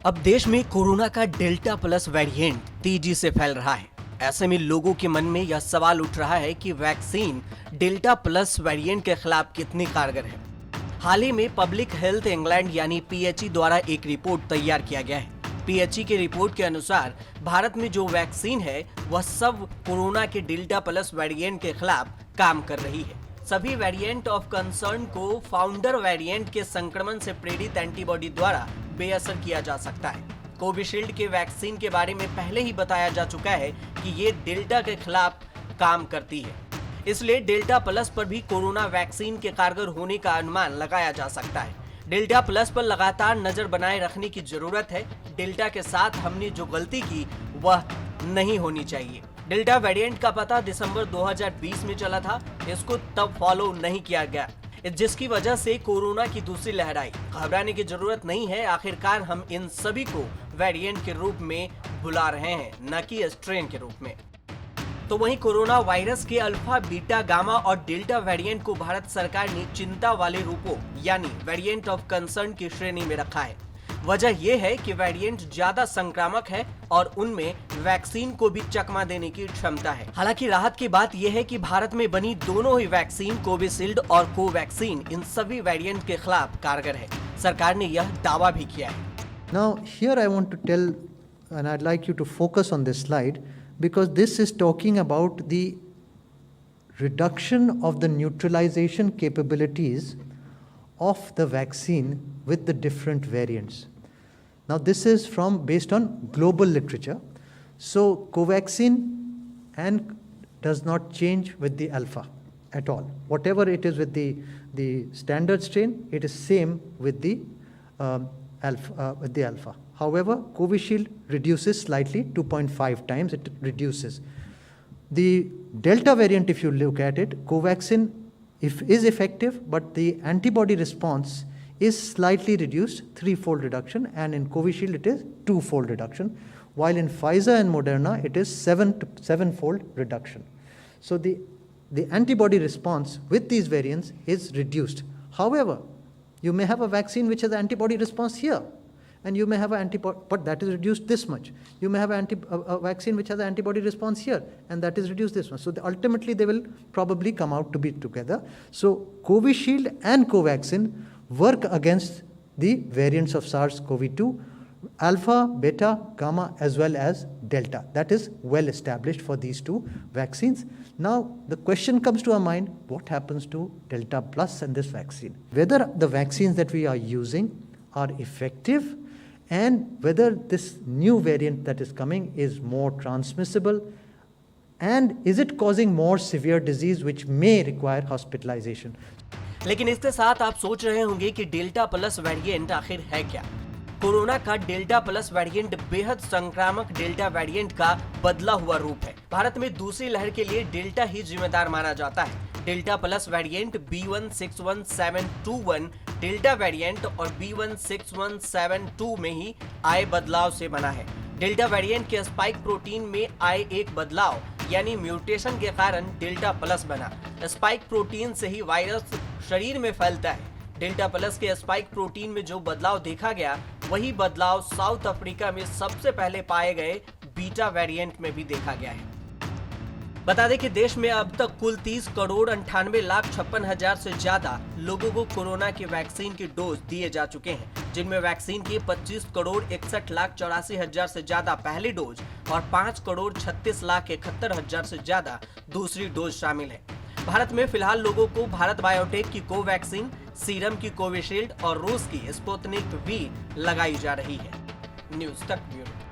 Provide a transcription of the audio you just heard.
अब देश में कोरोना का डेल्टा प्लस वेरिएंट तेजी से फैल रहा है। ऐसे में लोगों के मन में यह सवाल उठ रहा है कि वैक्सीन डेल्टा प्लस वेरिएंट के खिलाफ कितनी कारगर है। हाल ही में पब्लिक हेल्थ इंग्लैंड यानी पीएचई द्वारा एक रिपोर्ट तैयार किया गया है। पीएचई की रिपोर्ट के अनुसार भारत में जो वैक्सीन है वह सब कोरोना के डेल्टा प्लस वेरिएंट के खिलाफ काम कर रही है। सभी वेरिएंट ऑफ कंसर्न को फाउंडर वेरिएंट के संक्रमण से प्रेरित एंटीबॉडी द्वारा बेअसर किया जा सकता है। कोविशील्ड के वैक्सीन के बारे में पहले ही बताया जा चुका है कि ये डेल्टा के खिलाफ काम करती है, इसलिए डेल्टा प्लस पर भी कोरोना वैक्सीन के कारगर होने का अनुमान लगाया जा सकता है। डेल्टा प्लस पर लगातार नजर बनाए रखने की जरूरत है। डेल्टा के साथ हमने जो गलती की वह नहीं होनी चाहिए। डेल्टा वेरिएंट का पता दिसंबर 2020 में चला था, इसको तब फॉलो नहीं किया गया, जिसकी वजह से कोरोना की दूसरी लहर आई। घबराने की जरूरत नहीं है, आखिरकार हम इन सभी को वेरिएंट के रूप में बुला रहे हैं, न कि स्ट्रेन के रूप में। तो वहीं कोरोना वायरस के अल्फा, बीटा, गामा और डेल्टा वेरिएंट को भारत सरकार ने चिंता वाले रूपों यानी वेरिएंट ऑफ कंसर्न की श्रेणी में रखा है। वजह यह है कि वेरिएंट ज्यादा संक्रामक है और उनमें वैक्सीन को भी चकमा देने की क्षमता है। हालांकि राहत की बात यह है कि भारत में बनी दोनों ही वैक्सीन कोविशील्ड और कोवैक्सीन इन सभी वेरिएंट के खिलाफ कारगर है। सरकार ने यह दावा भी किया है। Now here I want to tell, and I'd like you to focus on this slide, because this is talking about the reduction of the neutralization capabilities of the vaccine with the different variants. Now this is based on global literature. So Covaxin and does not change with the alpha at all. Whatever it is with the standard strain, it is same with the alpha. However, Covishield reduces slightly, 2.5 times it reduces. The Delta variant, if you look at it, Covaxin is effective, but the antibody response is slightly reduced, 3-fold reduction, and in Covishield it is 2-fold reduction, while in Pfizer and Moderna it is 7-fold reduction. So the antibody response with these variants is reduced. However, you may have a vaccine which has antibody response here, and you may have an antibody, but that is reduced this much. You may have a vaccine which has an antibody response here, and that is reduced this much. So ultimately they will probably come out to be together. So Covishield and Covaxin work against the variants of SARS-CoV-2, alpha, beta, gamma, as well as delta. That is well established for these two vaccines. Now the question comes to our mind, what happens to delta plus and this vaccine? Whether the vaccines that we are using are effective, and whether this new variant that is coming is more transmissible, and is it causing more severe disease which may require hospitalization. लेकिन इसके साथ आप सोच रहे होंगे कि delta plus variant आखिर है क्या। कोरोना का डेल्टा प्लस वेरिएंट बेहद संक्रामक डेल्टा वेरिएंट का बदला हुआ रूप है। भारत में दूसरी लहर के लिए डेल्टा ही जिम्मेदार माना जाता है। Delta plus variant B161721 delta variant और B161722 में ही आए बदलाव से बना है। डेल्टा वेरिएंट के स्पाइक प्रोटीन में आए एक बदलाव यानी म्यूटेशन के कारण डेल्टा प्लस बना। स्पाइक प्रोटीन से ही वायरस शरीर में फैलता है। डेल्टा प्लस के स्पाइक प्रोटीन में जो बदलाव देखा गया वही बदलाव साउथ अफ्रीका में सबसे पहले पाए गए बीटा वेरिएंट में भी देखा गया है। बता दें कि देश में अब तक कुल 30,98,56,000 से ज्यादा लोगों को कोरोना की वैक्सीन की डोज दिए जा चुके हैं, जिनमें वैक्सीन की 25,61,84,000 से ज्यादा पहली डोज और 5,36,71,000 से ज्यादा दूसरी डोज शामिल है। भारत में फिलहाल लोगों को भारत बायोटेक की कोवैक्सीन, सीरम की कोविशील्ड और रूस की स्पुतनिक V लगाई जा रही है। न्यूज़ तक ब्यूरो।